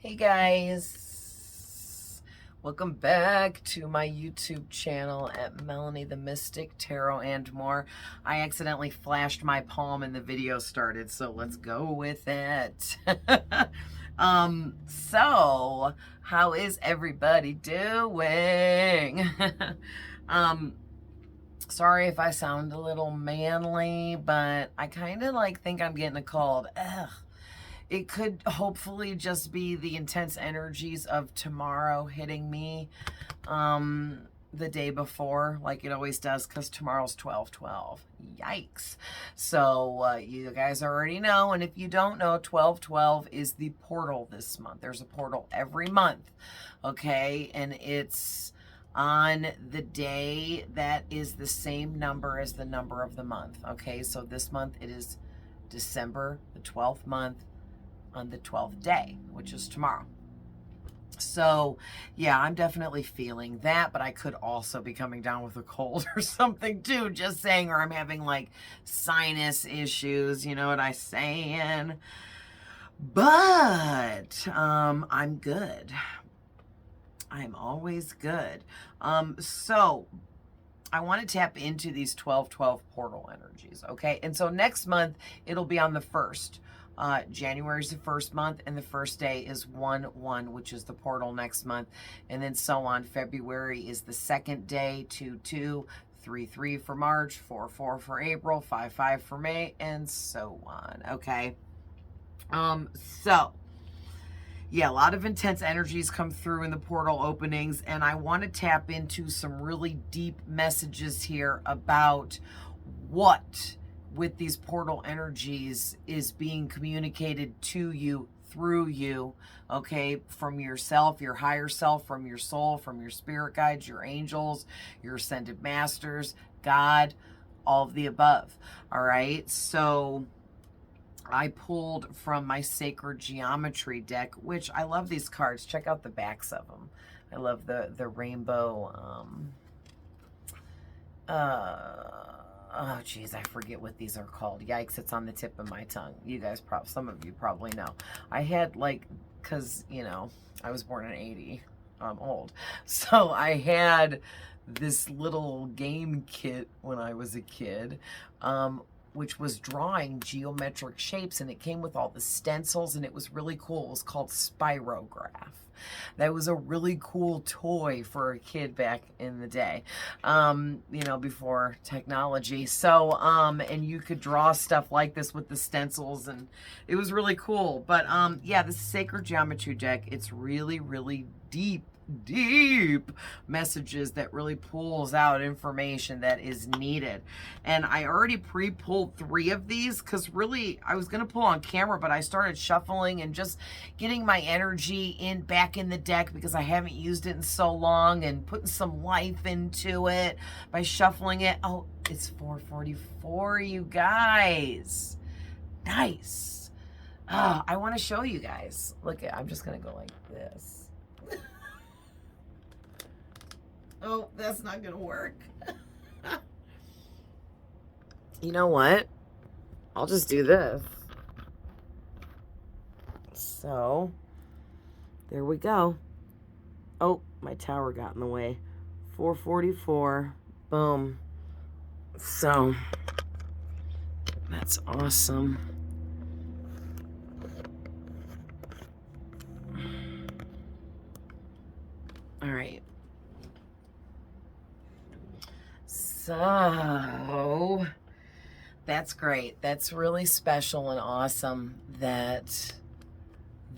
Hey guys, welcome back to my YouTube channel at Melanie the Mystic Tarot and more. I accidentally flashed my palm and the video started, so let's go with it. So how is everybody doing? um, Sorry if I sound a little manly, but I kind of think I'm getting a cold. Ugh. It could hopefully just be the intense energies of tomorrow hitting me the day before, like it always does, because tomorrow's 12/12. Yikes. So you guys already know, and if you don't know, 12/12 is the portal this month. There's a portal every month, okay? And it's on the day that is the same number as the number of the month, okay? So this month it is December, the 12th month, on the 12th day, which is tomorrow. So yeah, I'm definitely feeling that, but I could also be coming down with a cold or something too, just saying, or I'm having like sinus issues, you know what I'm saying? But I'm good. I'm always good. So I want to tap into these 12/12 portal energies, okay? And so next month, it'll be on the 1st. January is the first month, and the first day is 1/1, which is the portal next month. And then so on. February is the second day, 2/2, 3/3 for March, 4/4 for April, 5/5 for May, and so on, okay? So yeah, a lot of intense energies come through in the portal openings, and I want to tap into some really deep messages here about what, with these portal energies, is being communicated to you, through you, okay, from yourself, your higher self, from your soul, from your spirit guides, your angels, your ascended masters, God, all of the above, all right? So I pulled from my Sacred Geometry deck, which I love these cards. Check out the backs of them. I love the rainbow. Oh geez, I forget what these are called. Yikes, it's on the tip of my tongue. You guys some of you probably know. I had cause you know, I was born in 80. I'm old. So I had this little game kit when I was a kid. Which was drawing geometric shapes, and it came with all the stencils, and it was really cool. It was called Spirograph. That was a really cool toy for a kid back in the day, you know, before technology. So, and you could draw stuff like this with the stencils, and it was really cool. But, yeah, the Sacred Geometry deck, it's really, really deep messages that really pulls out information that is needed. And I already pre-pulled 3 of these, because really I was going to pull on camera, but I started shuffling and just getting my energy back in the deck, because I haven't used it in so long, and putting some life into it by shuffling it. Oh, it's 4:44, you guys. Nice. Oh, I want to show you guys. Look, I'm just going to go like this. Oh, that's not gonna work. You know what? I'll just do this. So, there we go. Oh, my tower got in the way. 4:44. Boom. So, that's awesome. All right. So that's great. That's really special and awesome that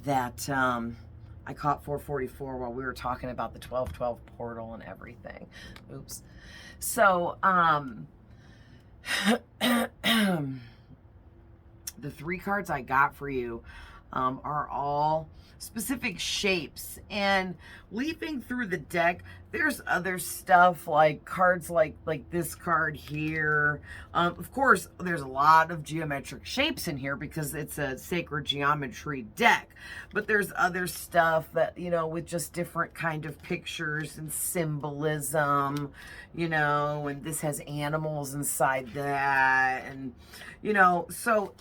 I caught 4:44 while we were talking about the 12/12 portal and everything. Oops. So the 3 cards I got for you are all specific shapes, and leaping through the deck, there's other stuff like cards like this card here. Of course, there's a lot of geometric shapes in here because it's a Sacred Geometry deck, but there's other stuff that, you know, with just different kind of pictures and symbolism, you know, and this has animals inside that, and you know, so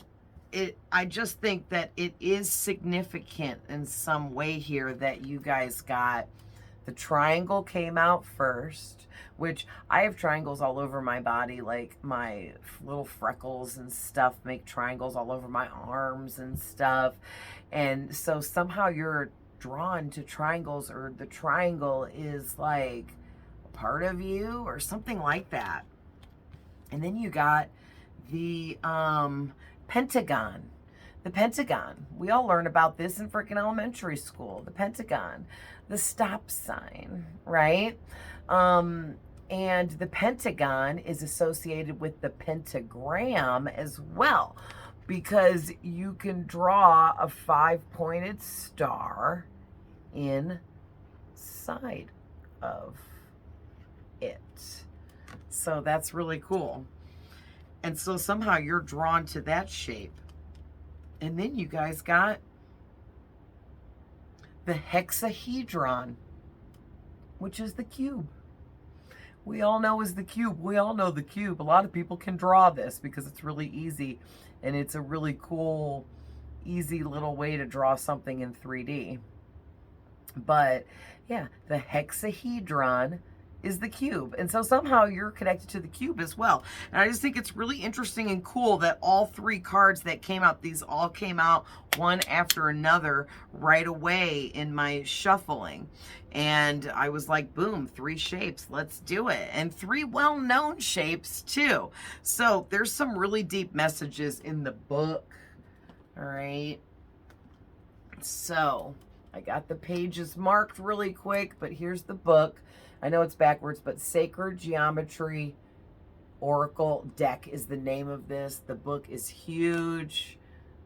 I just think that it is significant in some way here that you guys got the triangle came out first, which I have triangles all over my body, like my little freckles and stuff make triangles all over my arms and stuff. And so somehow you're drawn to triangles, or the triangle is like a part of you or something like that. And then you got the pentagon. The pentagon. We all learn about this in freaking elementary school. The pentagon, the stop sign, right? And the pentagon is associated with the pentagram as well, because you can draw a 5-pointed star inside of it. So that's really cool. And so somehow you're drawn to that shape. And then you guys got the hexahedron, which is the cube. We all know is the cube. We all know the cube. A lot of people can draw this because it's really easy. And it's a really cool, easy little way to draw something in 3D. But yeah, the hexahedron is the cube. And so somehow you're connected to the cube as well. And I just think it's really interesting and cool that all 3 cards that came out, these all came out one after another right away in my shuffling. And I was like, boom, 3 shapes, let's do it. And 3 well-known shapes too. So there's some really deep messages in the book. All right. So I got the pages marked really quick, but here's the book. I know it's backwards, but Sacred Geometry Oracle Deck is the name of this. The book is huge.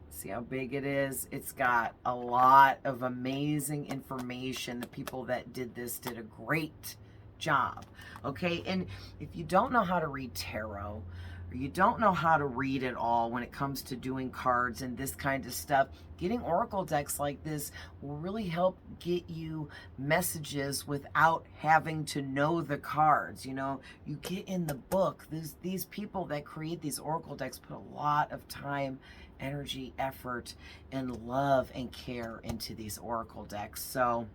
See how big it is? It's got a lot of amazing information. The people that did this did a great job. Okay, and if you don't know how to read tarot, or you don't know how to read it all when it comes to doing cards and this kind of stuff, getting oracle decks like this will really help get you messages without having to know the cards. You know, you get in the book. These people that create these oracle decks put a lot of time, energy, effort, and love and care into these oracle decks. So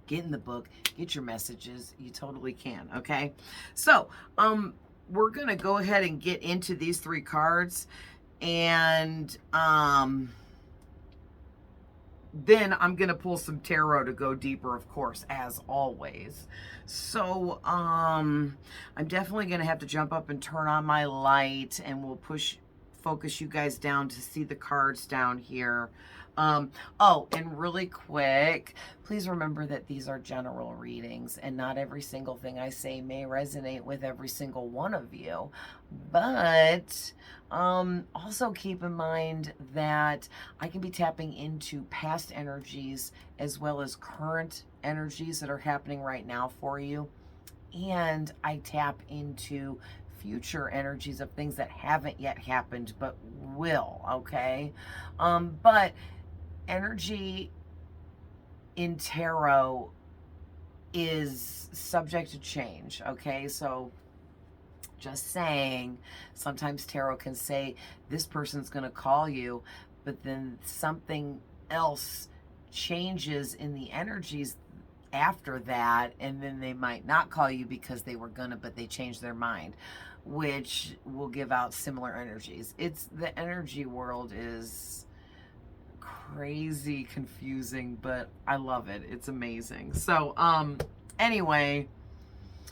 get in the book, get your messages. You totally can, okay? So, we're going to go ahead and get into these 3 cards, and then I'm going to pull some tarot to go deeper, of course, as always. So, I'm definitely going to have to jump up and turn on my light, and we'll focus you guys down to see the cards down here. Oh, and really quick, please remember that these are general readings, and not every single thing I say may resonate with every single one of you. But also keep in mind that I can be tapping into past energies as well as current energies that are happening right now for you. And I tap into future energies of things that haven't yet happened but will, okay? But energy in tarot is subject to change, okay? So just saying, sometimes tarot can say this person's going to call you, but then something else changes in the energies after that, and then they might not call you because they were gonna, but they changed their mind, which will give out similar energies. It's the energy world is crazy confusing, but I love it. It's amazing. So anyway,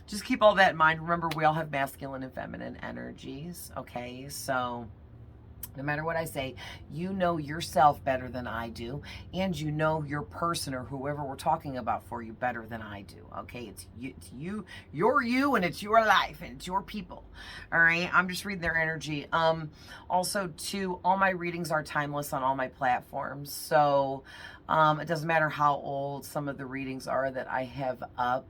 just keep all that in mind. Remember, we all have masculine and feminine energies, okay? So no matter what I say, you know yourself better than I do, and you know your person or whoever we're talking about for you better than I do, okay? It's you, you're you, and it's your life, and it's your people, all right? I'm just reading their energy. Also, too, all my readings are timeless on all my platforms, so it doesn't matter how old some of the readings are that I have up.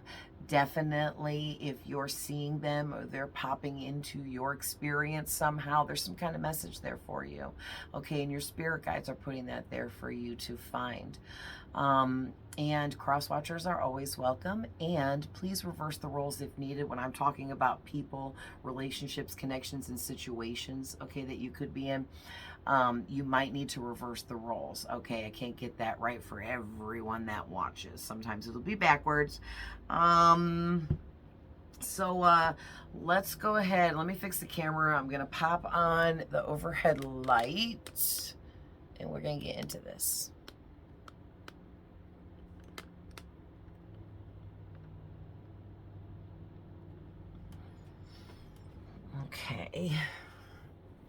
Definitely, if you're seeing them or they're popping into your experience somehow, there's some kind of message there for you, okay? And your spirit guides are putting that there for you to find. And cross watchers are always welcome, and please reverse the roles if needed when I'm talking about people, relationships, connections, and situations, okay, that you could be in. you might need to reverse the roles. Okay, I can't get that right for everyone that watches. Sometimes it'll be backwards. So let's go ahead. Let me fix the camera. I'm going to pop on the overhead light, and we're going to get into this. Okay.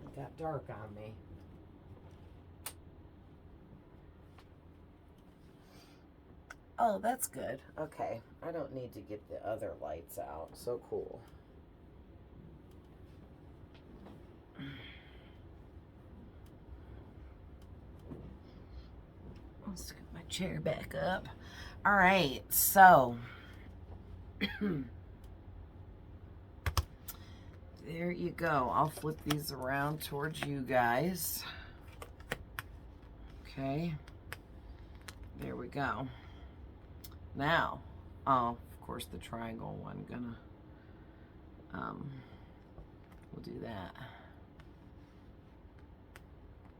It got dark on me. Oh, that's good. Okay. I don't need to get the other lights out. So cool. Let's get my chair back up. All right. So there you go. I'll flip these around towards you guys. Okay. There we go. Now, oh, of course, the triangle one, we'll do that.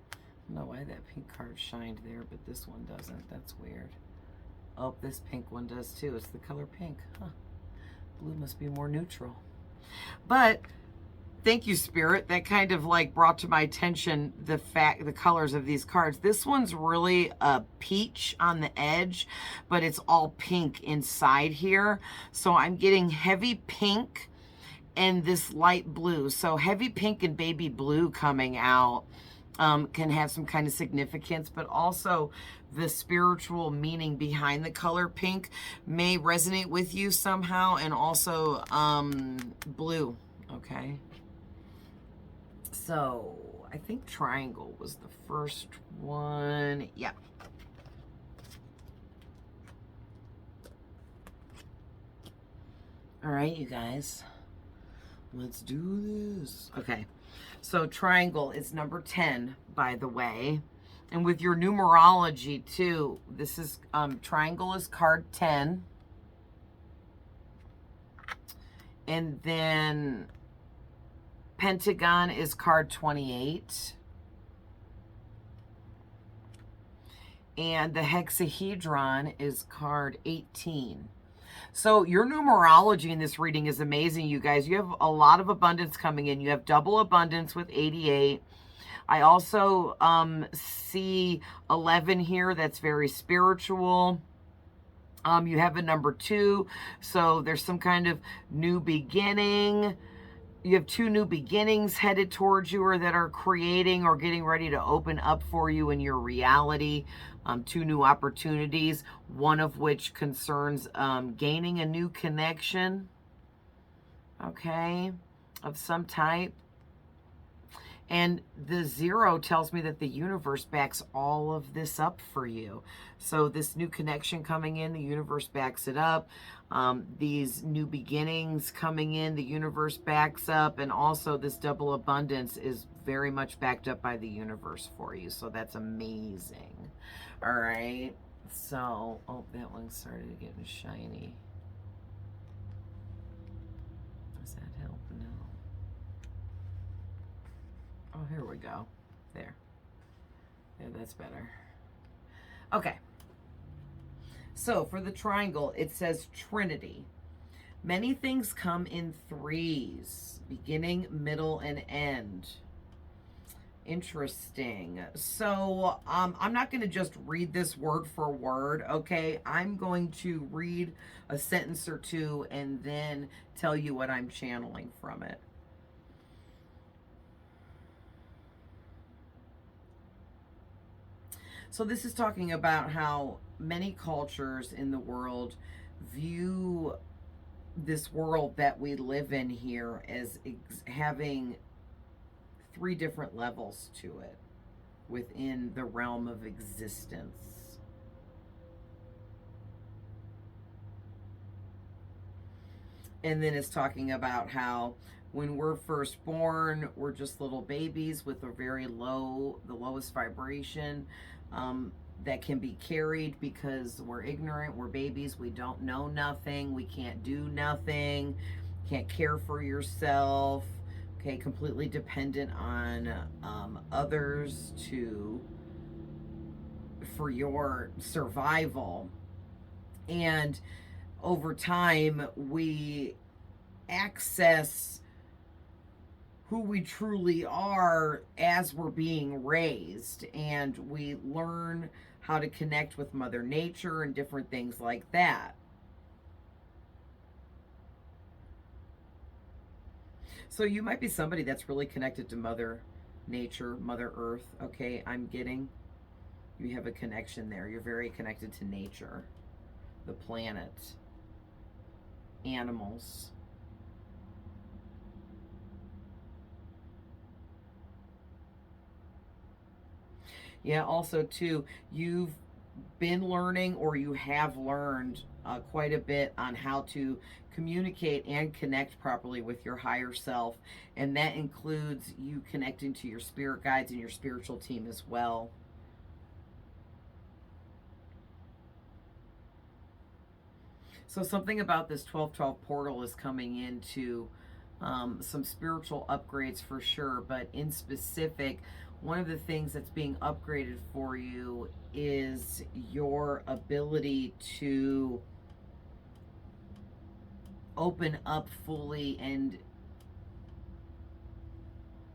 I don't know why that pink card shined there, but this one doesn't. That's weird. Oh, this pink one does too. It's the color pink. Huh. Blue must be more neutral. But thank you, Spirit. That kind of like brought to my attention the colors of these cards. This one's really a peach on the edge, but it's all pink inside here. So I'm getting heavy pink and this light blue. So heavy pink and baby blue coming out can have some kind of significance, but also the spiritual meaning behind the color pink may resonate with you somehow, and also blue. Okay. So I think triangle was the first one. Yeah. All right, you guys, let's do this. Okay. So triangle is number 10, by the way. And with your numerology too, this is triangle is card 10. And then pentagon is card 28. And the hexahedron is card 18. So your numerology in this reading is amazing, you guys. You have a lot of abundance coming in. You have double abundance with 88. I also see 11 here. That's very spiritual. You have a number 2. So there's some kind of new beginning. You have 2 new beginnings headed towards you, or that are creating or getting ready to open up for you in your reality. 2 new opportunities, one of which concerns gaining a new connection, okay, of some type. And the 0 tells me that the universe backs all of this up for you. So this new connection coming in, the universe backs it up. These new beginnings coming in, the universe backs up. And also this double abundance is very much backed up by the universe for you. So that's amazing. All right. So, oh, that one started getting shiny. Does that help? No. Oh, here we go. There. Yeah, that's better. Okay. So for the triangle, it says Trinity. Many things come in 3s, beginning, middle, and end. Interesting. So I'm not going to just read this word for word, okay? I'm going to read a sentence or two and then tell you what I'm channeling from it. So this is talking about how many cultures in the world view this world that we live in here as having 3 different levels to it within the realm of existence. And then it's talking about how when we're first born, we're just little babies with a very low, the lowest vibration that can be carried because we're ignorant, we're babies, we don't know nothing, we can't do nothing, can't care for yourself. Okay, completely dependent on others for your survival. And over time, we access who we truly are as we're being raised, and we learn how to connect with Mother Nature and different things like that. So you might be somebody that's really connected to Mother Nature, Mother Earth. Okay, I'm getting you have a connection there. You're very connected to nature, the planet, animals. Yeah, also too, you've been learning, or you have learned quite a bit on how to communicate and connect properly with your higher self. And that includes you connecting to your spirit guides and your spiritual team as well. So something about this 1212 portal is coming into some spiritual upgrades for sure, but in specific, one of the things that's being upgraded for you is your ability to open up fully and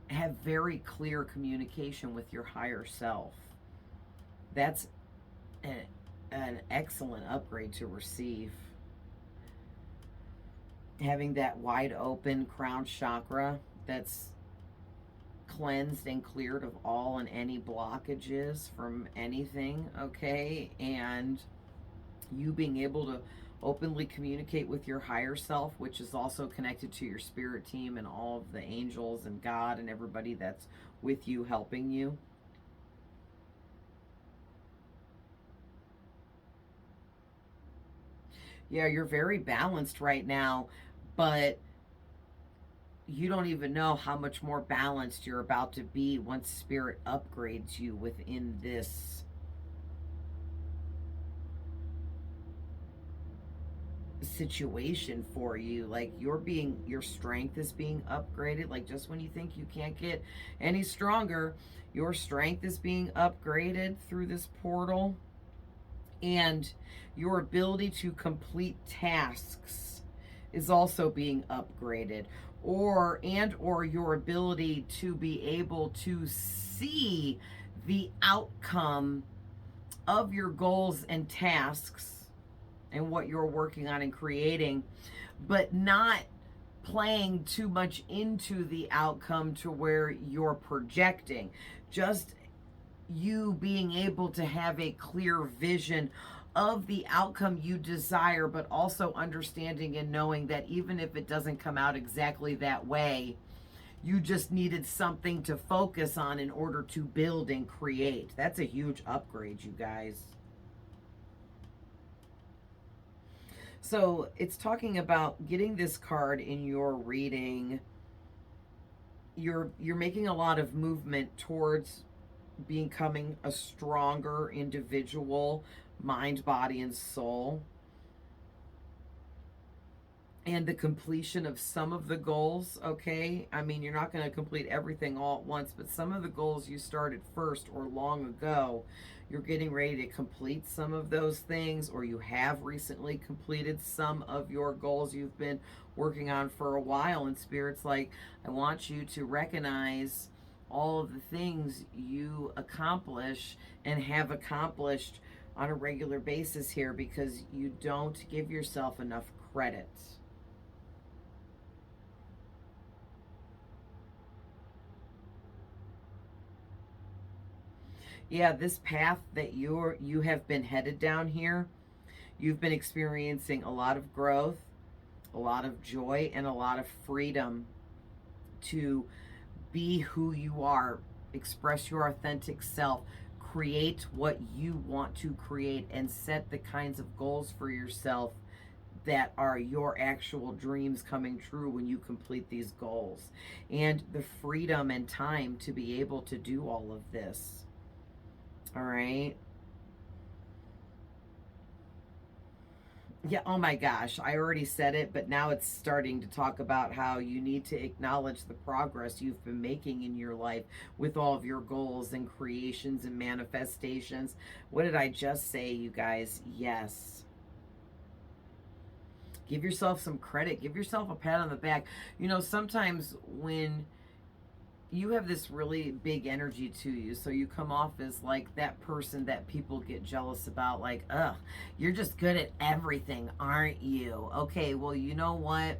have very clear communication with your higher self. That's an excellent upgrade to receive. Having that wide open crown chakra that's cleansed and cleared of all and any blockages from anything, okay? And you being able to openly communicate with your higher self, which is also connected to your spirit team and all of the angels and God and everybody that's with you, helping you. Yeah, you're very balanced right now, but you don't even know how much more balanced you're about to be once spirit upgrades you within this situation for you. Like your strength is being upgraded. Like just when you think you can't get any stronger, your strength is being upgraded through this portal, and your ability to complete tasks is also being upgraded, or your ability to be able to see the outcome of your goals and tasks and what you're working on and creating, but not playing too much into the outcome to where you're projecting. Just you being able to have a clear vision of the outcome you desire, but also understanding and knowing that even if it doesn't come out exactly that way, you just needed something to focus on in order to build and create. That's a huge upgrade, you guys. So it's talking about getting this card in your reading. You're making a lot of movement towards becoming a stronger individual, mind, body, and soul. And the completion of some of the goals, okay? I mean, you're not going to complete everything all at once, but some of the goals you started first or long ago, you're getting ready to complete some of those things, or you have recently completed some of your goals you've been working on for a while. And Spirit's like, I want you to recognize all of the things you accomplish and have accomplished on a regular basis here, because you don't give yourself enough credit. Yeah, this path that you have been headed down here, you've been experiencing a lot of growth, a lot of joy, and a lot of freedom to be who you are, express your authentic self, create what you want to create, and set the kinds of goals for yourself that are your actual dreams coming true when you complete these goals, and the freedom and time to be able to do all of this. All right. Yeah, oh my gosh, I already said it, but now it's starting to talk about how you need to acknowledge the progress you've been making in your life with all of your goals and creations and manifestations. What did I just say, you guys? Yes. Give yourself some credit, give yourself a pat on the back. You know, sometimes when you have this really big energy to you, so you come off as like that person that people get jealous about, like, ugh, you're just good at everything, aren't you? Okay, well, you know what,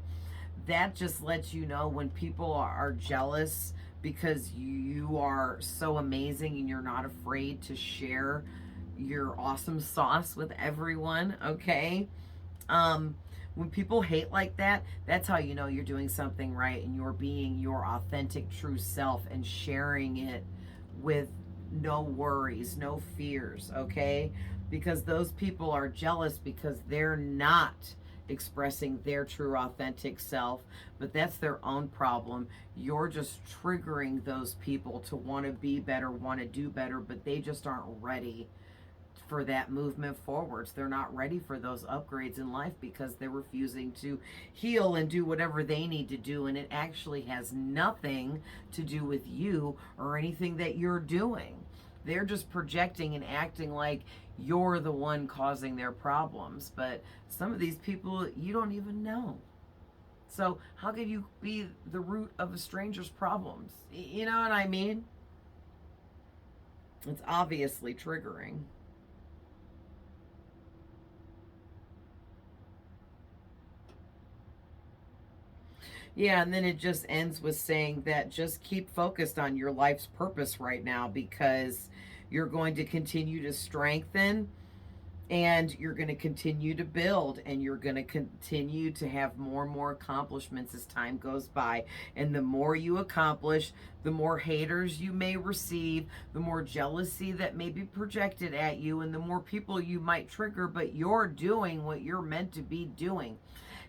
that just lets you know when people are jealous because you are so amazing and you're not afraid to share your awesome sauce with everyone. Okay, um, when people hate like that, that's how you know you're doing something right and you're being your authentic, true self and sharing it with no worries, no fears, okay? Because those people are jealous because they're not expressing their true, authentic self, but that's their own problem. You're just triggering those people to want to be better, want to do better, but they just aren't ready for that movement forwards. They're not ready for those upgrades in life because they're refusing to heal and do whatever they need to do. And it actually has nothing to do with you or anything that you're doing. They're just projecting and acting like you're the one causing their problems. But some of these people you don't even know. So, how can you be the root of a stranger's problems? You know what I mean? It's obviously triggering. Yeah, and then it just ends with saying that just keep focused on your life's purpose right now because you're going to continue to strengthen and you're going to continue to build and you're going to continue to have more and more accomplishments as time goes by. And the more you accomplish, the more haters you may receive, the more jealousy that may be projected at you, and the more people you might trigger, but you're doing what you're meant to be doing.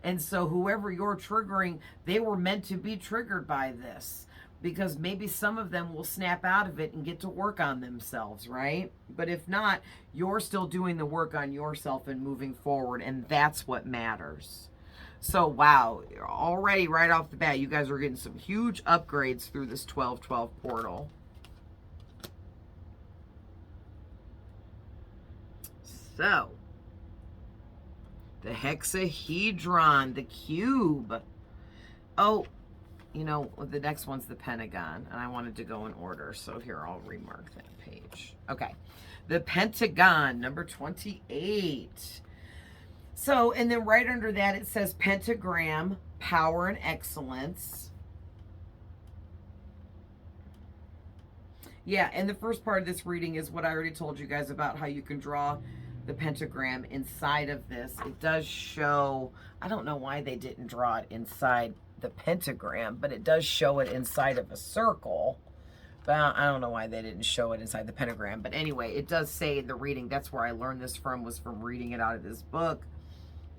And so, whoever you're triggering, they were meant to be triggered by this because maybe some of them will snap out of it and get to work on themselves, right? But if not, you're still doing the work on yourself and moving forward, and that's what matters. So, wow, already right off the bat, you guys are getting some huge upgrades through this 1212 portal. So, the hexahedron, the cube. Oh, you know, the next one's the Pentagon, and I wanted to go in order. So here, I'll remark that page. Okay. The Pentagon, number 28. So, and then right under that, it says pentagram, power and excellence. Yeah, and the first part of this reading is what I already told you guys about how you can draw the pentagram inside of this. It does show, I don't know why they didn't draw it inside the pentagram, but it does show it inside of a circle. But I don't know why they didn't show it inside the pentagram. But anyway, it does say in the reading, that's where I learned this from, was from reading it out of this book,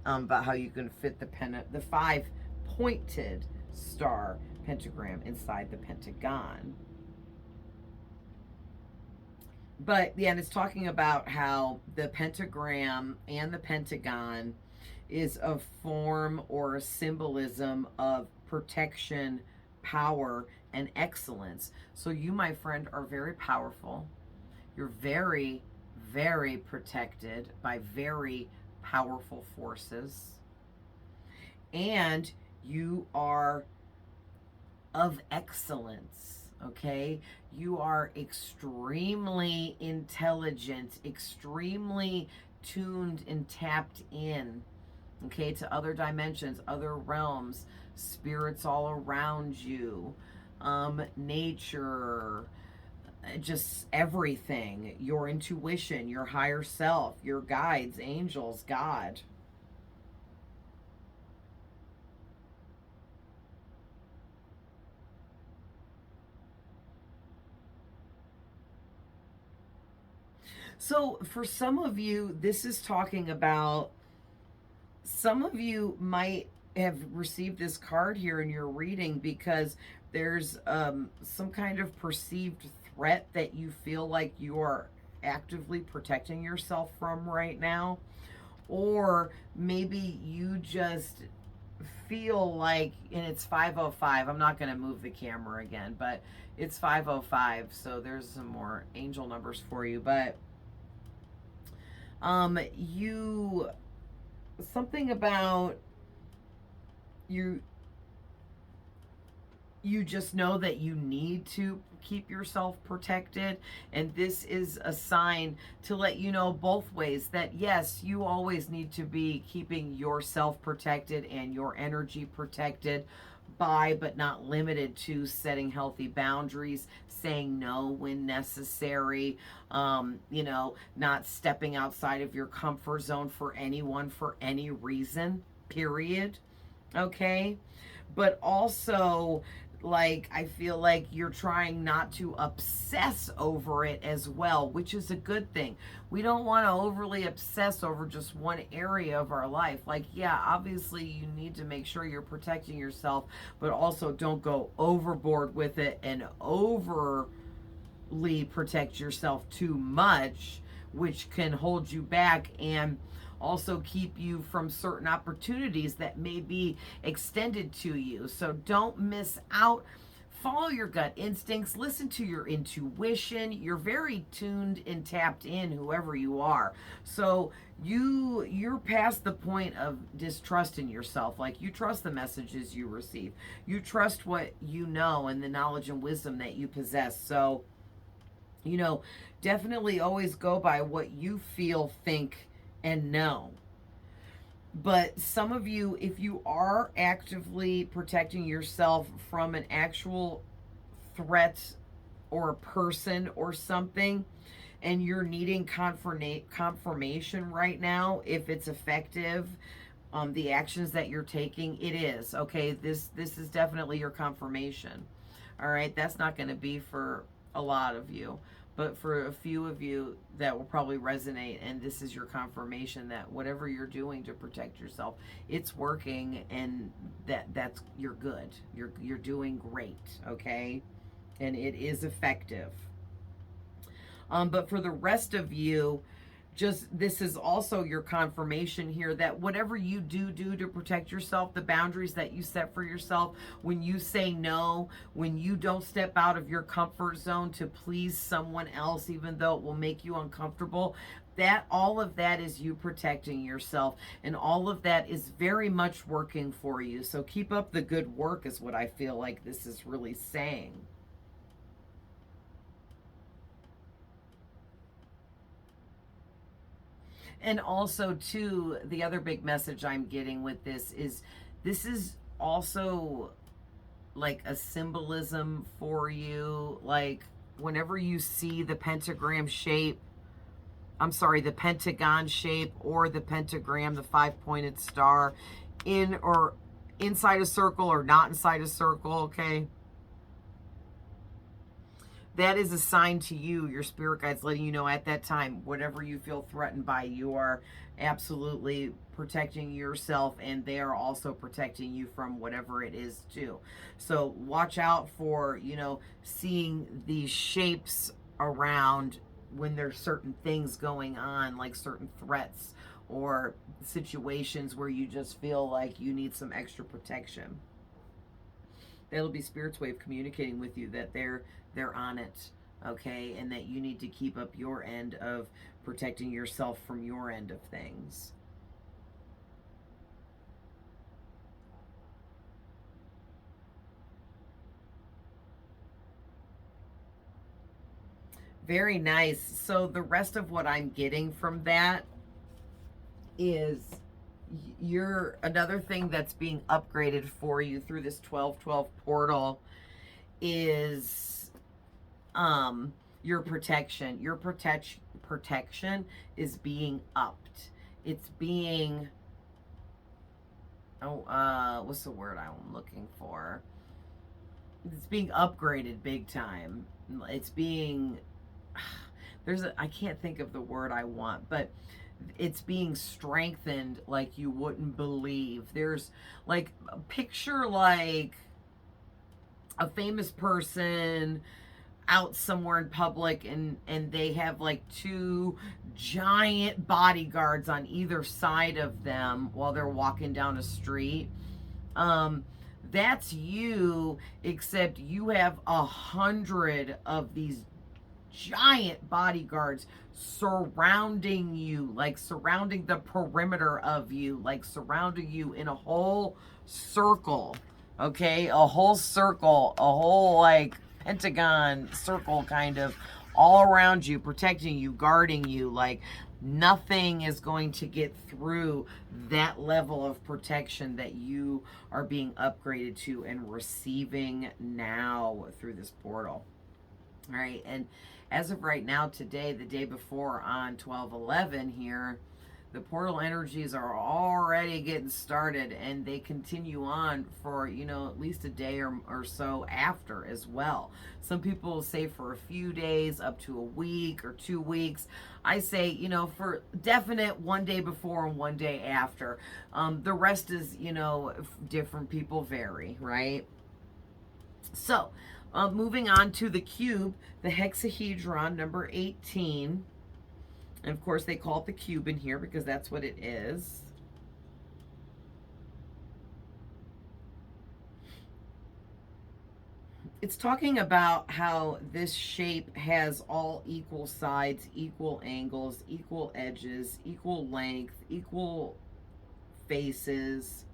about how you can fit the 5-pointed star pentagram inside the pentagon. But yeah, and it's talking about how the pentagram and the pentagon is a form or a symbolism of protection, power, and excellence. So you, my friend, are very powerful. You're very, very protected by very powerful forces. And you are of excellence. Okay, you are extremely intelligent, extremely tuned and tapped in, okay, to other dimensions, other realms, spirits all around you, nature, just everything, your intuition, your higher self, your guides, angels, God. So, for some of you, this is talking about, some of you might have received this card here in your reading because there's some kind of perceived threat that you feel like you are actively protecting yourself from right now. Or maybe you just feel like, and it's 5:05. I'm not going to move the camera again, but it's 5:05, so there's some more angel numbers for you. But you, something about you, you just know that you need to keep yourself protected, and this is a sign to let you know both ways that yes, you always need to be keeping yourself protected and your energy protected by, but not limited to, setting healthy boundaries, saying no when necessary, not stepping outside of your comfort zone for anyone for any reason, period. Okay, but also, like, I feel like you're trying not to obsess over it as well, which is a good thing. We don't want to overly obsess over just one area of our life. Like, yeah, obviously you need to make sure you're protecting yourself, but also don't go overboard with it and overly protect yourself too much, which can hold you back and also keep you from certain opportunities that may be extended to you. So don't miss out. Follow your gut instincts, listen to your intuition. You're very tuned and tapped in, whoever you are. So you're past the point of distrust in yourself. Like, you trust the messages you receive. You trust what you know and the knowledge and wisdom that you possess. So, definitely always go by what you feel, think, and know. But some of you, if you are actively protecting yourself from an actual threat or a person or something, and you're needing confirmation right now if it's effective, the actions that you're taking, it is okay. This is definitely your confirmation. All right, that's not going to be for a lot of you, but for a few of you that will probably resonate, and this is your confirmation that whatever you're doing to protect yourself, it's working, and that's you're good. You're doing great, okay? And it is effective. But for the rest of you, just this is also your confirmation here that whatever you do to protect yourself, the boundaries that you set for yourself, when you say no, when you don't step out of your comfort zone to please someone else, even though it will make you uncomfortable, that all of that is you protecting yourself, and all of that is very much working for you. So keep up the good work is what I feel like this is really saying. And also, too, the other big message I'm getting with this is also like a symbolism for you. Like, whenever you see the pentagram shape, I'm sorry, the pentagon shape or the pentagram, the 5-pointed star, in or inside a circle or not inside a circle, okay? That is a sign to you, your spirit guides letting you know at that time, whatever you feel threatened by, you are absolutely protecting yourself, and they are also protecting you from whatever it is too. So watch out for, seeing these shapes around when there's certain things going on, like certain threats or situations where you just feel like you need some extra protection. That'll be Spirit's way of communicating with you that they're on it, okay, and that you need to keep up your end of protecting yourself from your end of things. Very nice. So the rest of what I'm getting from that is you're another thing that's being upgraded for you through this 1212 portal is your protection. Your protection is being upped. It's being what's the word I'm looking for? It's being upgraded big time. It's being I can't think of the word I want, but it's being strengthened like you wouldn't believe. There's like picture like a famous person. out somewhere in public and they have like two giant bodyguards on either side of them while they're walking down a street. um that's you, except you have 100 of these giant bodyguards surrounding you, like surrounding the perimeter of you, like surrounding you in a whole circle. Okay, a whole circle, a whole like pentagon circle kind of, all around you, protecting you, guarding you. Like nothing is going to get through that level of protection that you are being upgraded to and receiving now through this portal. All right, and as of right now, today, the day before on 12/11 here, the portal energies are already getting started, and they continue on for, at least a day or so after as well. Some people say for a few days, up to a week or 2 weeks. I say, for definite, one day before and one day after. The rest is, different people vary, right? So, moving on to the cube, the hexahedron number 18. And of course, they call it the cube in here because that's what it is. It's talking about how this shape has all equal sides, equal angles, equal edges, equal length, equal faces.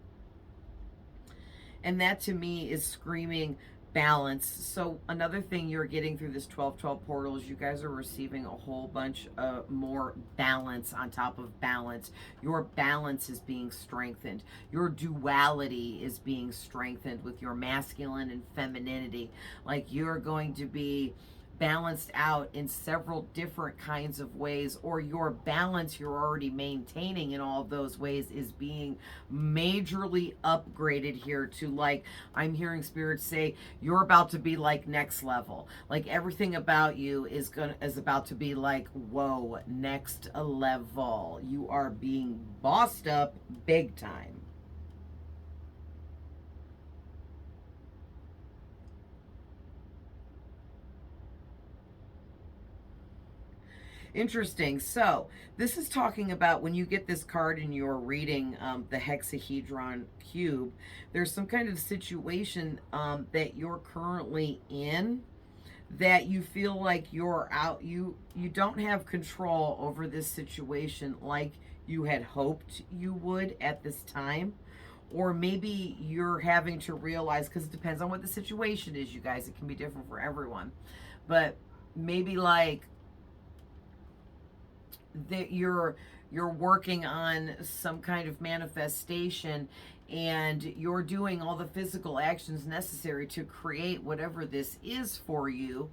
And that to me is screaming balance. So another thing you're getting through this 12/12 portal is you guys are receiving a whole bunch of more balance on top of balance. Your balance is being strengthened. Your duality is being strengthened with your masculine and femininity. Like you're going to be balanced out in several different kinds of ways, or your balance you're already maintaining in all of those ways is being majorly upgraded here to, like, I'm hearing spirits say you're about to be like next level. Like everything about you is about to be like, whoa, next level. You are being bossed up big time. Interesting. So this is talking about when you get this card and you're reading the hexahedron cube, there's some kind of situation that you're currently in that you feel like you're out. You don't have control over this situation like you had hoped you would at this time. Or maybe you're having to realize, because it depends on what the situation is, you guys. It can be different for everyone. But maybe like that you're working on some kind of manifestation and you're doing all the physical actions necessary to create whatever this is for you,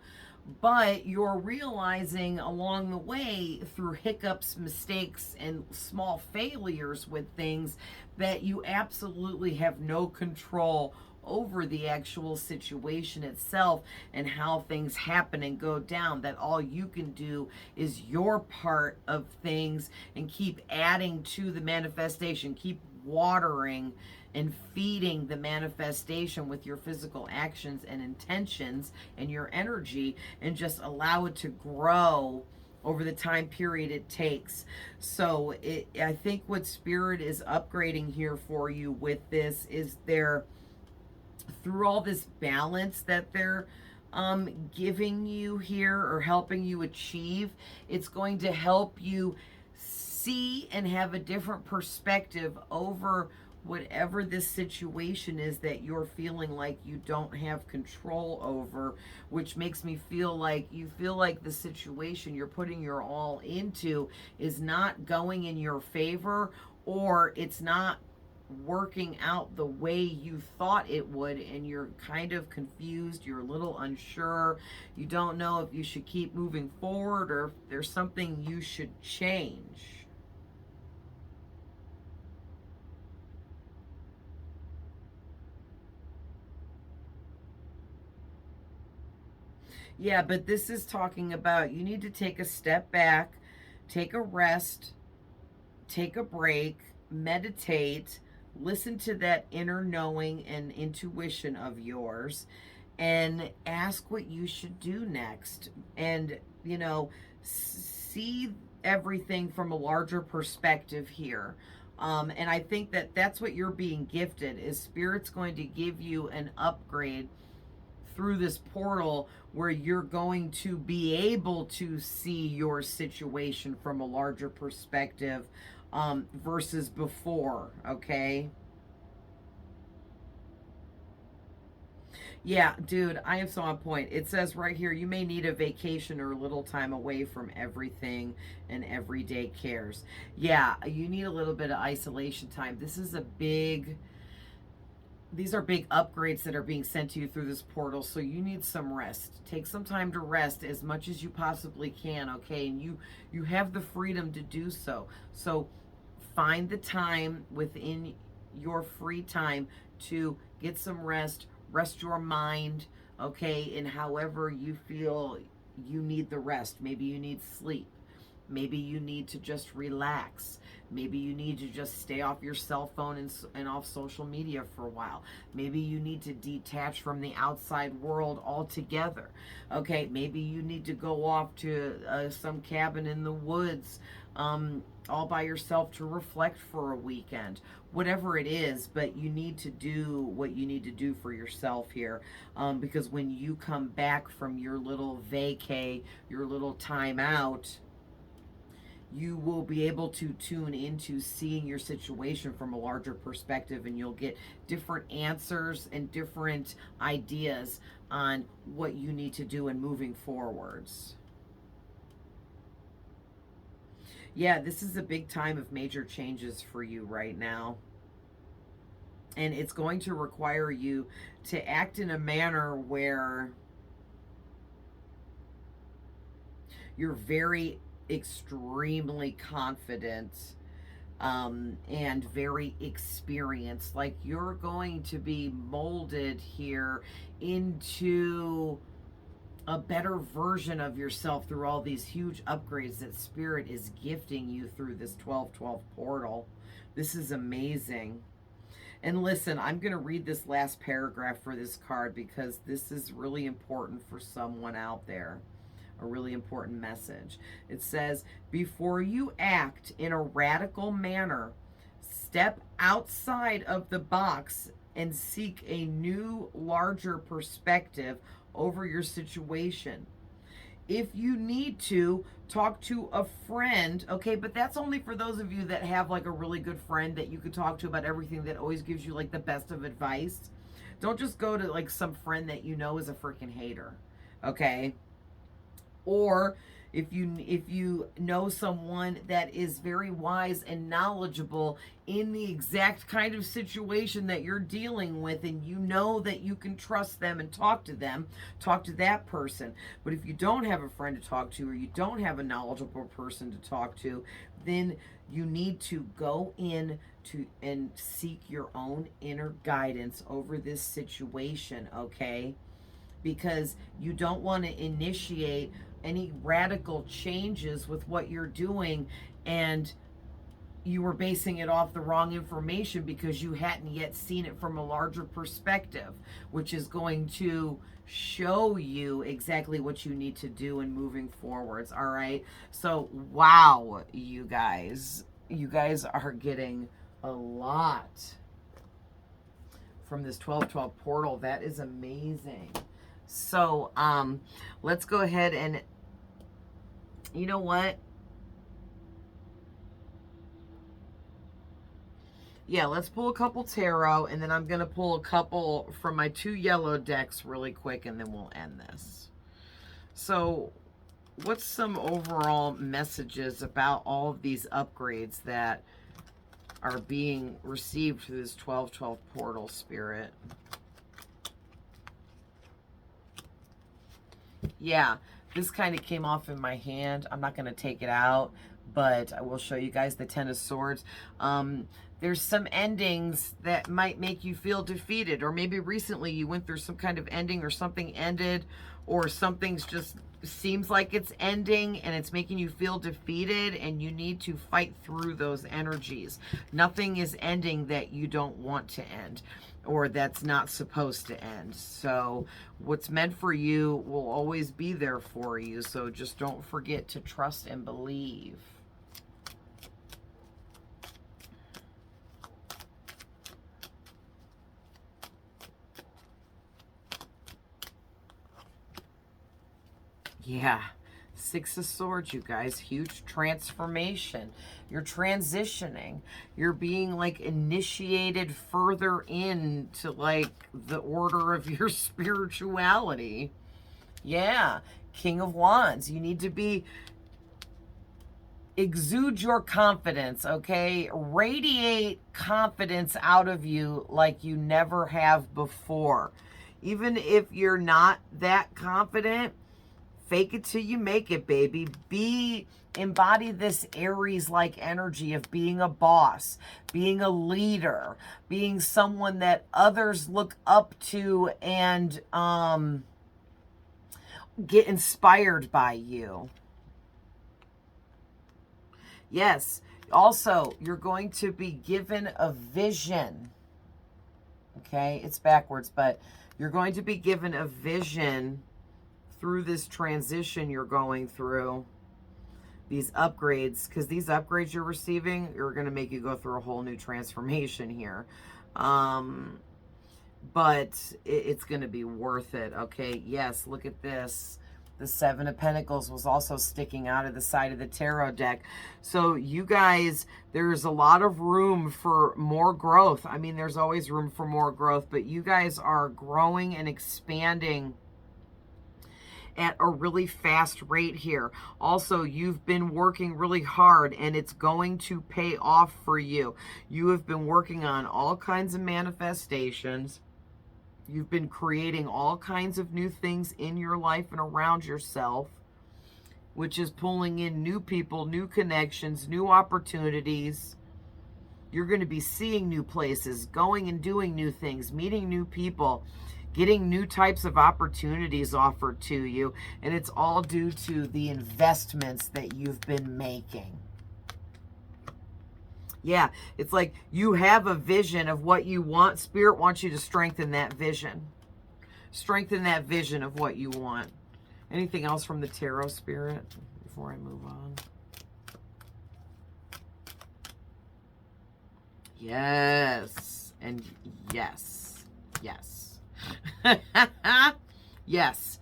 but you're realizing along the way through hiccups, mistakes, and small failures with things that you absolutely have no control over the actual situation itself and how things happen and go down. That all you can do is your part of things and keep adding to the manifestation, keep watering and feeding the manifestation with your physical actions and intentions and your energy, and just allow it to grow over the time period it takes. So I think what Spirit is upgrading here for you with this is through all this balance that they're giving you here or helping you achieve, it's going to help you see and have a different perspective over whatever this situation is that you're feeling like you don't have control over, which makes me feel like you feel like the situation you're putting your all into is not going in your favor, or it's not working out the way you thought it would, and you're kind of confused, you're a little unsure, you don't know if you should keep moving forward or if there's something you should change. Yeah, but this is talking about you need to take a step back, take a rest, take a break, meditate, listen to that inner knowing and intuition of yours, and ask what you should do next. And, you know, see everything from a larger perspective here. And I think that that's what you're being gifted, is Spirit's going to give you an upgrade through this portal where you're going to be able to see your situation from a larger perspective versus before, okay? Yeah, dude, I am so on point. It says right here, you may need a vacation or a little time away from everything and everyday cares. Yeah, you need a little bit of isolation time. These are big upgrades that are being sent to you through this portal, so you need some rest. Take some time to rest as much as you possibly can, okay? And you have the freedom to do so. So find the time within your free time to get some rest, rest your mind, okay? And however you feel you need the rest. Maybe you need sleep. Maybe you need to just relax. Maybe you need to just stay off your cell phone and off social media for a while. Maybe you need to detach from the outside world altogether. Okay, maybe you need to go off to some cabin in the woods all by yourself to reflect for a weekend. Whatever it is, but you need to do what you need to do for yourself here, because when you come back from your little vacay, your little time out, you will be able to tune into seeing your situation from a larger perspective, and you'll get different answers and different ideas on what you need to do in moving forwards. Yeah, this is a big time of major changes for you right now. And it's going to require you to act in a manner where you're very extremely confident and very experienced. Like, you're going to be molded here into a better version of yourself through all these huge upgrades that Spirit is gifting you through this 1212 portal. This is amazing. And listen, I'm going to read this last paragraph for this card because this is really important for someone out there. A really important message. It says, before you act in a radical manner, step outside of the box and seek a new, larger perspective over your situation. If you need to, talk to a friend, okay? But that's only for those of you that have like a really good friend that you could talk to about everything, that always gives you like the best of advice. Don't just go to like some friend that you know is a freaking hater, okay? Or if you know someone that is very wise and knowledgeable in the exact kind of situation that you're dealing with, and you know that you can trust them and talk to them, talk to that person. But if you don't have a friend to talk to, or you don't have a knowledgeable person to talk to, then you need to go in to and seek your own inner guidance over this situation, okay? Because you don't want to initiate any radical changes with what you're doing, and you were basing it off the wrong information because you hadn't yet seen it from a larger perspective, which is going to show you exactly what you need to do in moving forwards. All right. So, wow, you guys are getting a lot from this 1212 portal. That is amazing. So, let's go ahead and, you know what? Yeah, let's pull a couple tarot, and then I'm going to pull a couple from my 2 yellow decks really quick, and then we'll end this. So, what's some overall messages about all of these upgrades that are being received through this 1212 portal, Spirit? Yeah, this kind of came off in my hand. I'm not going to take it out, but I will show you guys the Ten of Swords. There's some endings that might make you feel defeated, or maybe recently you went through some kind of ending, or something ended, or something's just seems like it's ending and it's making you feel defeated, and you need to fight through those energies. Nothing is ending that you don't want to end, or that's not supposed to end. So what's meant for you will always be there for you. So just don't forget to trust and believe. Yeah, Six of Swords, you guys. Huge transformation. You're transitioning. You're being like initiated further into like the order of your spirituality. Yeah, King of Wands. You need to be, exude your confidence, okay? Radiate confidence out of you like you never have before. Even if you're not that confident, fake it till you make it, baby. Embody this Aries-like energy of being a boss, being a leader, being someone that others look up to and get inspired by you. Yes. Also, you're going to be given a vision. Okay, it's backwards, but you're going to be given a vision through this transition you're going through, these upgrades, because these upgrades you're receiving are going to make you go through a whole new transformation here. But it's going to be worth it, okay? Yes, look at this. The Seven of Pentacles was also sticking out of the side of the tarot deck. So you guys, there's a lot of room for more growth. I mean, there's always room for more growth, but you guys are growing and expanding at a really fast rate here. Also, you've been working really hard and it's going to pay off for you. You have been working on all kinds of manifestations. You've been creating all kinds of new things in your life and around yourself, which is pulling in new people, new connections, new opportunities. You're going to be seeing new places, going and doing new things, meeting new people, getting new types of opportunities offered to you. And it's all due to the investments that you've been making. Yeah, it's like you have a vision of what you want. Spirit wants you to strengthen that vision. Strengthen that vision of what you want. Anything else from the tarot, Spirit, before I move on? Yes. And yes. Yes. Yes.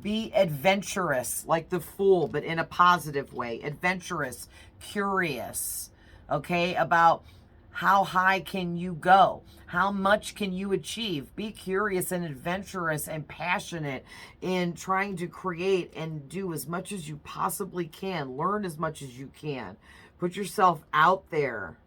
Be adventurous, like the Fool, but in a positive way. Adventurous, curious, okay, about how high can you go? How much can you achieve? Be curious and adventurous and passionate in trying to create and do as much as you possibly can. Learn as much as you can. Put yourself out there.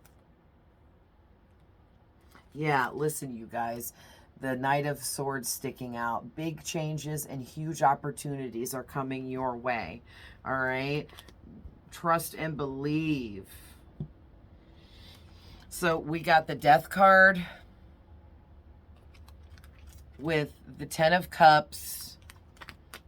Yeah, listen, you guys. The Knight of Swords sticking out. Big changes and huge opportunities are coming your way. All right? Trust and believe. So we got the Death card with the Ten of Cups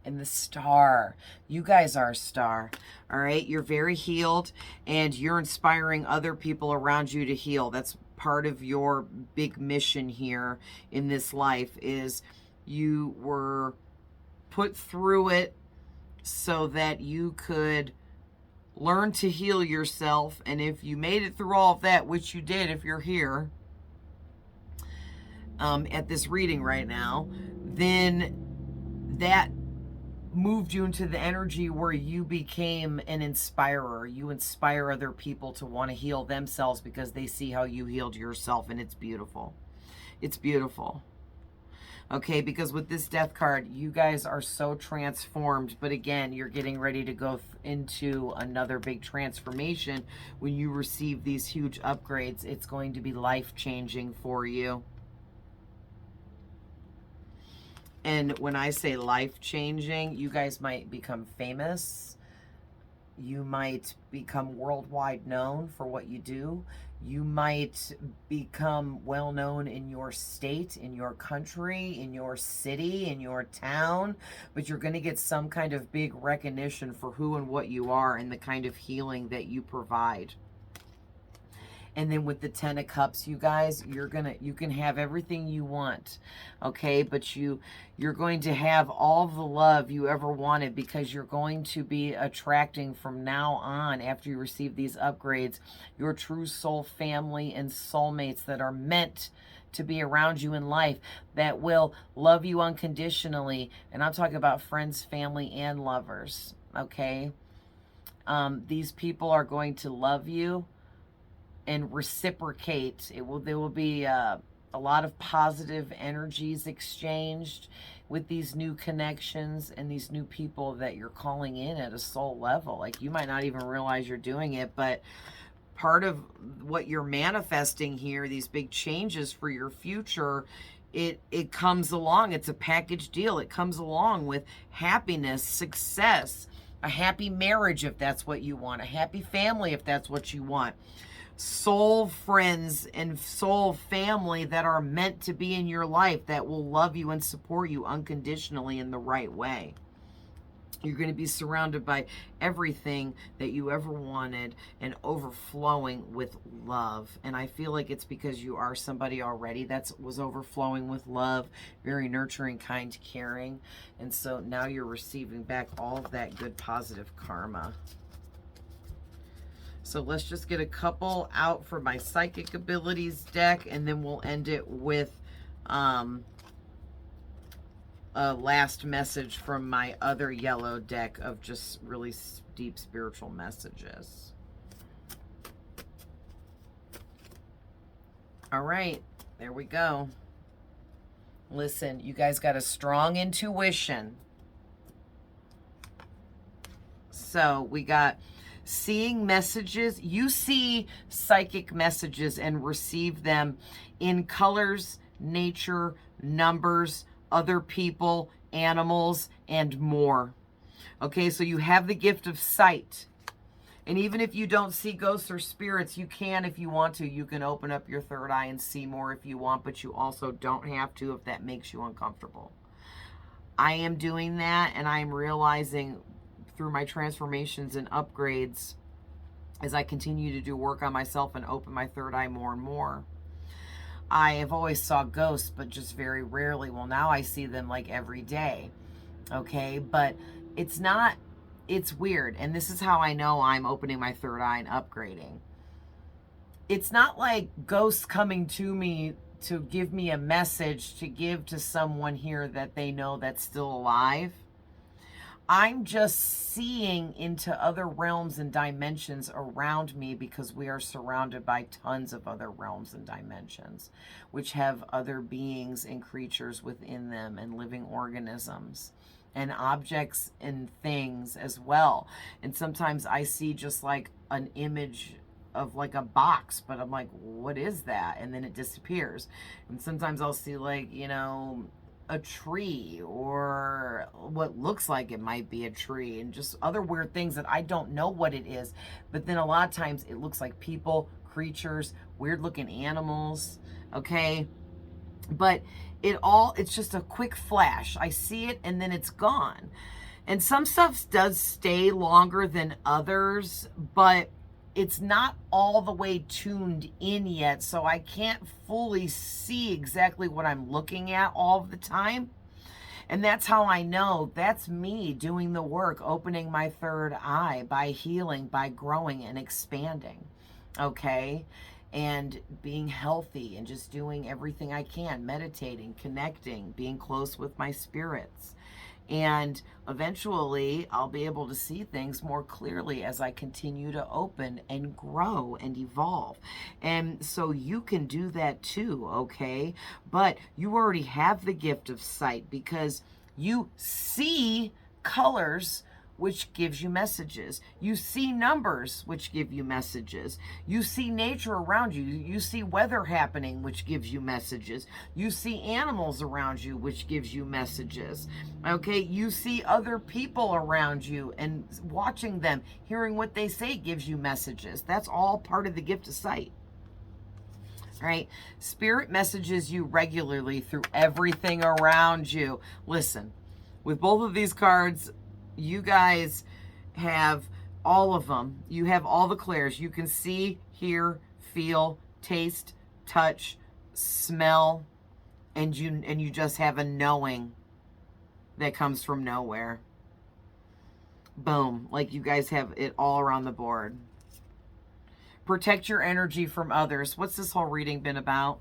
and the Star. You guys are a star. All right? You're very healed and you're inspiring other people around you to heal. That's part of your big mission here in this life, is you were put through it so that you could learn to heal yourself. And if you made it through all of that, which you did if you're here at this reading right now, then that moved you into the energy where you became an inspirer. You inspire other people to want to heal themselves because they see how you healed yourself, and it's beautiful. It's beautiful. Okay, because with this Death card, you guys are so transformed, but again, you're getting ready to go into another big transformation. When you receive these huge upgrades, it's going to be life-changing for you. And when I say life-changing, you guys might become famous. You might become worldwide known for what you do. You might become well known in your state, in your country, in your city, in your town, but you're going to get some kind of big recognition for who and what you are and the kind of healing that you provide. And then with the 10 of Cups, you guys, you can have everything you want, okay? But you're going to have all the love you ever wanted, because you're going to be attracting from now on, after you receive these upgrades, your true soul family and soulmates that are meant to be around you in life, that will love you unconditionally. And I'm talking about friends, family, and lovers, okay? These people are going to love you and reciprocate. There will be a lot of positive energies exchanged with these new connections and these new people that you're calling in at a soul level. Like, you might not even realize you're doing it, but part of what you're manifesting here, these big changes for your future, it comes along. It's a package deal. It comes along with happiness, success, a happy marriage if that's what you want, a happy family if that's what you want, soul friends and soul family that are meant to be in your life, that will love you and support you unconditionally in the right way. You're going to be surrounded by everything that you ever wanted and overflowing with love. And I feel like it's because you are somebody already that was overflowing with love, very nurturing, kind, caring. And so now you're receiving back all of that good, positive karma. So let's just get a couple out for my Psychic Abilities deck, and then we'll end it with a last message from my other yellow deck of just really deep spiritual messages. All right, there we go. Listen, you guys got a strong intuition. So we got seeing messages. You see psychic messages and receive them in colors, nature, numbers, other people, animals, and more. Okay, so you have the gift of sight. And even if you don't see ghosts or spirits, you can, if you want to. You can open up your third eye and see more if you want, but you also don't have to if that makes you uncomfortable. I am doing that, and I am realizing through my transformations and upgrades, as I continue to do work on myself and open my third eye more and more. I have always saw ghosts, but just very rarely. Well, now I see them like every day. Okay, but it's weird. And this is how I know I'm opening my third eye and upgrading. It's not like ghosts coming to me to give me a message to give to someone here that they know that's still alive. I'm just seeing into other realms and dimensions around me, because we are surrounded by tons of other realms and dimensions, which have other beings and creatures within them, and living organisms and objects and things as well. And sometimes I see just like an image of like a box, but I'm like, what is that? And then it disappears. And sometimes I'll see like, you know, a tree or what looks like it might be a tree, and just other weird things that I don't know what it is. But then a lot of times it looks like people, creatures, weird looking animals, okay? But it's just a quick flash. I see it and then it's gone. And some stuff does stay longer than others, but it's not all the way tuned in yet, so I can't fully see exactly what I'm looking at all the time. And that's how I know that's me doing the work, opening my third eye by healing, by growing and expanding, okay? And being healthy and just doing everything I can, meditating, connecting, being close with my spirits. And eventually I'll be able to see things more clearly as I continue to open and grow and evolve. And so you can do that too, okay? But you already have the gift of sight, because you see colors which gives you messages. You see numbers, which give you messages. You see nature around you. You see weather happening, which gives you messages. You see animals around you, which gives you messages. Okay, you see other people around you and watching them, hearing what they say gives you messages. That's all part of the gift of sight. All right, Spirit messages you regularly through everything around you. Listen, with both of these cards, you guys have all of them. You have all the clairs. You can see, hear, feel, taste, touch, smell, and you just have a knowing that comes from nowhere. Boom. Like you guys have it all around the board. Protect your energy from others. What's this whole reading been about?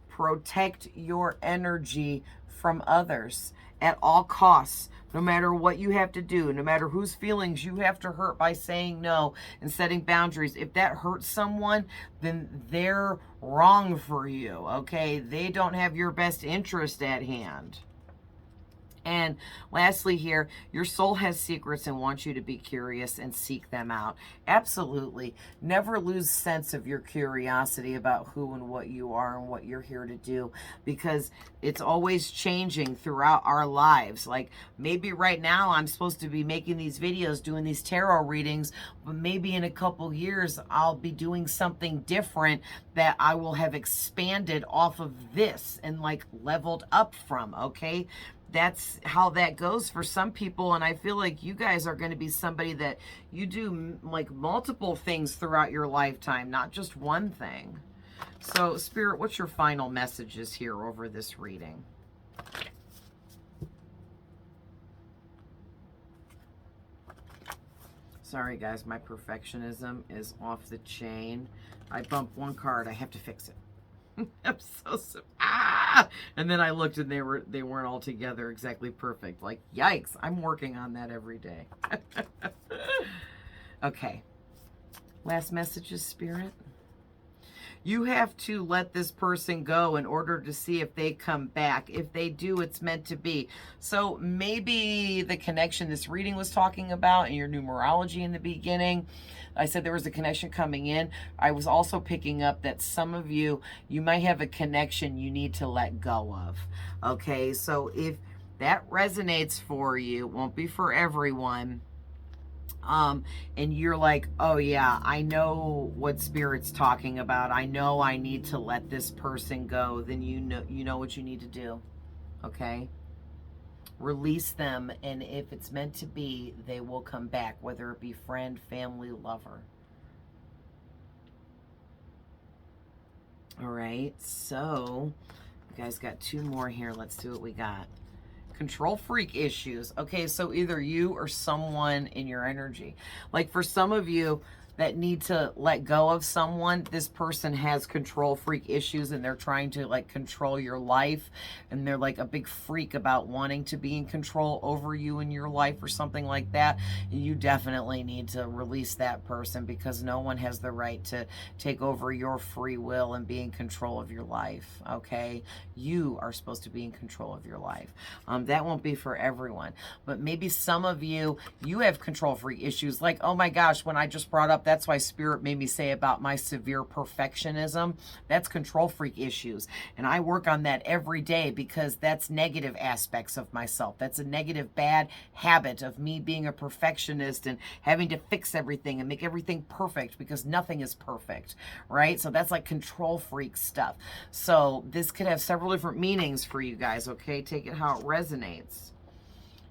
Protect your energy from others at all costs. No matter what you have to do, no matter whose feelings you have to hurt by saying no and setting boundaries. If that hurts someone, then they're wrong for you, okay? They don't have your best interest at hand. And lastly here, your soul has secrets and wants you to be curious and seek them out. Absolutely. Never lose sense of your curiosity about who and what you are and what you're here to do, because it's always changing throughout our lives. Like maybe right now I'm supposed to be making these videos, doing these tarot readings, but maybe in a couple years I'll be doing something different that I will have expanded off of this and like leveled up from, okay? That's how that goes for some people, and I feel like you guys are going to be somebody that you do like multiple things throughout your lifetime, not just one thing. So, Spirit, what's your final messages here over this reading? Sorry, guys, my perfectionism is off the chain. I bumped one card. I have to fix it. I'm so and then I looked and they weren't all together exactly perfect. Like, yikes, I'm working on that every day. Okay. Last messages, Spirit. You have to let this person go in order to see if they come back. If they do, it's meant to be. So maybe the connection this reading was talking about in your numerology in the beginning, I said there was a connection coming in. I was also picking up that some of you might have a connection you need to let go of. Okay, so if that resonates for you, it won't be for everyone. And you're like, oh yeah, I know what Spirit's talking about. I know I need to let this person go. Then you know what you need to do. Okay? Release them, and if it's meant to be, they will come back, whether it be friend, family, lover. All right, so you guys got two more here. Let's see what we got. Control freak issues. Okay, so either you or someone in your energy. Like for some of you that need to let go of someone, this person has control freak issues and they're trying to like control your life, and they're like a big freak about wanting to be in control over you in your life or something like that. You definitely need to release that person, because no one has the right to take over your free will and be in control of your life. Okay, you are supposed to be in control of your life. That won't be for everyone, but maybe some of you have control freak issues. Like, oh my gosh, when I just brought up, that's why Spirit made me say about my severe perfectionism. That's control freak issues. And I work on that every day, because that's negative aspects of myself. That's a negative, bad habit of me being a perfectionist and having to fix everything and make everything perfect, because nothing is perfect, right? So that's like control freak stuff. So this could have several different meanings for you guys, okay? Take it how it resonates.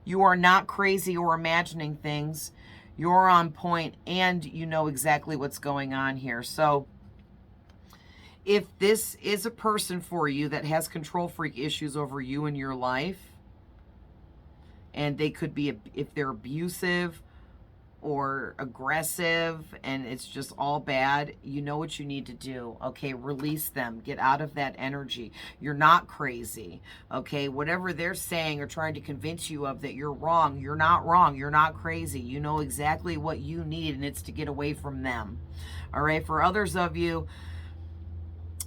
You are not crazy or imagining things. You're on point, and you know exactly what's going on here. So if this is a person for you that has control freak issues over you in your life, and they could be, if they're abusive or aggressive and it's just all bad, you know what you need to do. Okay, release them. Get out of that energy. You're not crazy. Okay, whatever they're saying or trying to convince you of that you're wrong, you're not wrong. You're not crazy. You know exactly what you need, and it's to get away from them. All right, for others of you,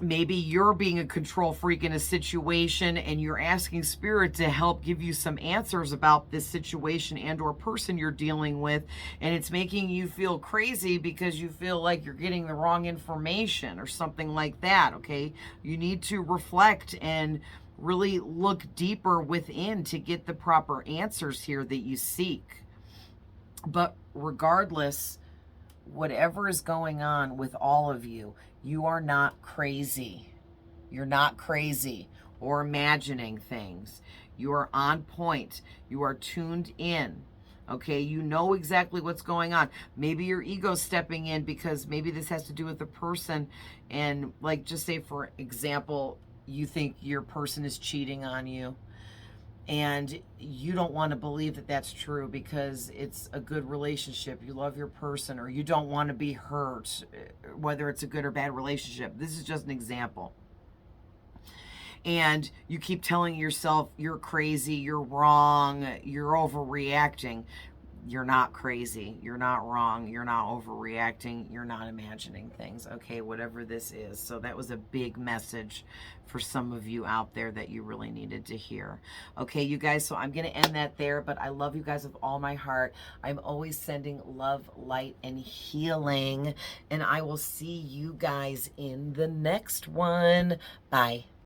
maybe you're being a control freak in a situation and you're asking spirit to help give you some answers about this situation and or person you're dealing with, and it's making you feel crazy because you feel like you're getting the wrong information or something like that. Okay, you need to reflect and really look deeper within to get the proper answers here that you seek. But regardless, whatever is going on with all of you, you are not crazy. You're not crazy or imagining things. You are on point. You are tuned in. Okay, you know exactly what's going on. Maybe your ego's stepping in because maybe this has to do with the person. And, like, just say, for example, you think your person is cheating on you and you don't want to believe that that's true because it's a good relationship, you love your person, or you don't want to be hurt, whether it's a good or bad relationship. This is just an example. And you keep telling yourself you're crazy, you're wrong, you're overreacting. You're not crazy, you're not wrong, you're not overreacting, you're not imagining things, okay, whatever this is. So that was a big message for some of you out there that you really needed to hear. Okay, you guys, so I'm going to end that there, but I love you guys with all my heart. I'm always sending love, light, and healing, and I will see you guys in the next one. Bye.